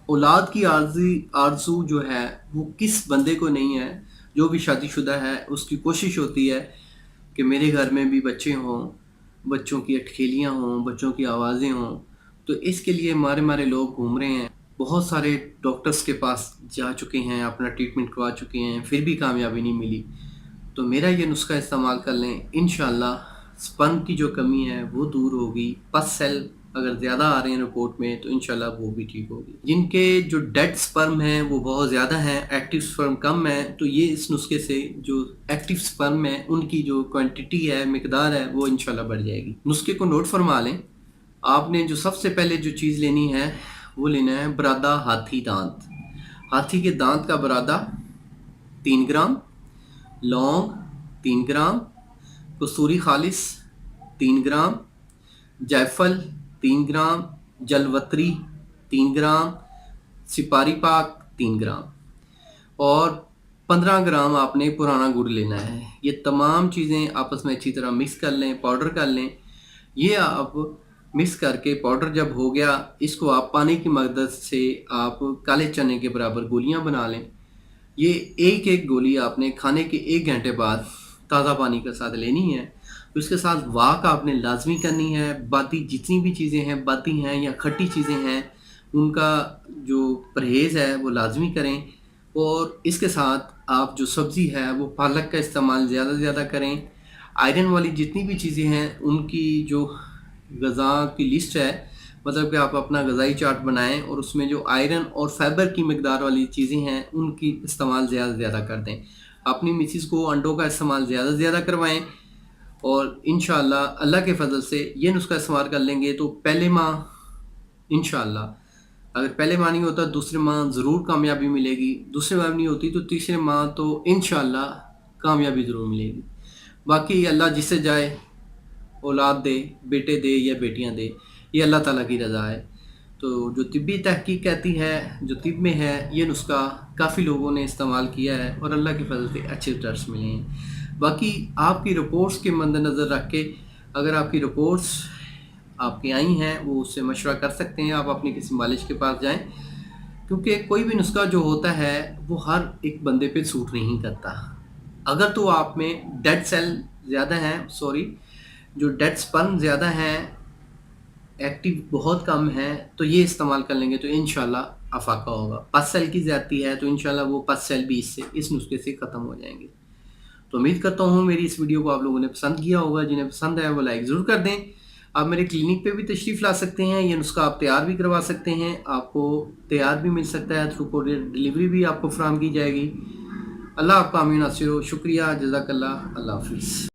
اولاد کی عارضی آرزو جو ہے وہ کس بندے کو نہیں ہے؟ جو بھی شادی شدہ ہے اس کی کوشش ہوتی ہے کہ میرے گھر میں بھی بچے ہوں، بچوں کی اٹکھیلیاں ہوں، بچوں کی آوازیں ہوں۔ تو اس کے لیے مارے مارے لوگ گھوم رہے ہیں، بہت سارے ڈاکٹرز کے پاس جا چکے ہیں، اپنا ٹریٹمنٹ کروا چکے ہیں، پھر بھی کامیابی نہیں ملی۔ تو میرا یہ نسخہ استعمال کر لیں، انشاءاللہ سپرم کی جو کمی ہے وہ دور ہوگی۔ پس سیل اگر زیادہ آ رہے ہیں رپورٹ میں تو انشاءاللہ وہ بھی ٹھیک ہوگی۔ جن کے جو ڈیڈ سپرم ہیں وہ بہت زیادہ ہیں، ایکٹیو سپرم کم ہے، تو یہ اس نسخے سے جو ایکٹیو سپرم ہے ان کی جو کوانٹٹی ہے، مقدار ہے، وہ انشاءاللہ بڑھ جائے گی۔ نسخے کو نوٹ فرما لیں۔ آپ نے جو سب سے پہلے جو چیز لینی ہے وہ لینا ہے برادہ ہاتھی دانت۔ ہاتھی کے دانت کا برادہ 3 گرام، لونگ 3 گرام، کستوری خالص 3 گرام، جائفل 3 گرام، جلوتری 3 گرام، سپاری پاک 3 گرام، اور 15 گرام آپ نے پرانا گڑ لینا ہے۔ یہ تمام چیزیں آپس میں اچھی طرح مکس کر لیں، پاؤڈر کر لیں۔ یہ آپ مکس کر کے پاؤڈر جب ہو گیا، اس کو آپ پانی کی مدد سے آپ کالے چنے کے برابر گولیاں بنا لیں۔ یہ ایک ایک گولی آپ نے کھانے کے 1 گھنٹے بعد تازہ پانی کے ساتھ لینی ہے۔ اس کے ساتھ واک آپ نے لازمی کرنی ہے۔ باقی جتنی بھی چیزیں ہیں، باتی ہیں یا کھٹی چیزیں ہیں، ان کا جو پرہیز ہے وہ لازمی کریں۔ اور اس کے ساتھ آپ جو سبزی ہے وہ پالک کا استعمال زیادہ سے زیادہ کریں۔ آئرن والی جتنی بھی چیزیں ہیں ان کی جو غذا کی لسٹ ہے، مطلب کہ آپ اپنا غذائی چارٹ بنائیں اور اس میں جو آئرن اور فائبر کی مقدار والی چیزیں ہیں ان کی استعمال زیادہ سے زیادہ کر دیں۔ اپنی مسز کو انڈوں کا استعمال زیادہ سے زیادہ کروائیں، اور انشاءاللہ اللہ کے فضل سے یہ نسخہ استعمال کر لیں گے تو پہلے ماہ انشاءاللہ، اگر پہلے ماہ نہیں ہوتا دوسرے ماہ ضرور کامیابی ملے گی، دوسرے ماہ نہیں ہوتی تو تیسرے ماہ تو انشاءاللہ کامیابی ضرور ملے گی۔ باقی اللہ جس سے جائے اولاد دے، بیٹے دے یا بیٹیاں دے، یہ اللہ تعالیٰ کی رضا ہے۔ تو جو طبی تحقیق کہتی ہے، جو طب میں ہے، یہ نسخہ کافی لوگوں نے استعمال کیا ہے اور اللہ کے فضل سے اچھے رزلٹس ملے ہیں۔ باقی آپ کی رپورٹس کے مد نظر رکھ کے اگر آپ کی رپورٹس آپ کی آئی ہیں وہ اس سے مشورہ کر سکتے ہیں، آپ اپنے کسی مالج کے پاس جائیں، کیونکہ کوئی بھی نسخہ جو ہوتا ہے وہ ہر ایک بندے پہ سوٹ نہیں کرتا۔ اگر تو آپ میں ڈیڈ سیل زیادہ ہیں، جو ڈیڈ سپرم زیادہ ہیں، ایکٹیو بہت کم ہے، تو یہ استعمال کر لیں گے تو انشاءاللہ افاقہ ہوگا۔ پس سیل کی زیادتی ہے تو انشاءاللہ وہ پس سیل بھی اس نسخے سے ختم ہو جائیں گے۔ تو امید کرتا ہوں میری اس ویڈیو کو آپ لوگوں نے پسند کیا ہوگا۔ جنہیں پسند ہے وہ لائک ضرور کر دیں۔ آپ میرے کلینک پہ بھی تشریف لا سکتے ہیں، یہ نسخہ آپ تیار بھی کروا سکتے ہیں، آپ کو تیار بھی مل سکتا ہے، تھرو کوریئر ڈلیوری بھی آپ کو فراہم کی جائے گی۔ اللہ آپ کا امین ناصر ہو۔ شکریہ، جزاک اللہ، اللہ حافظ۔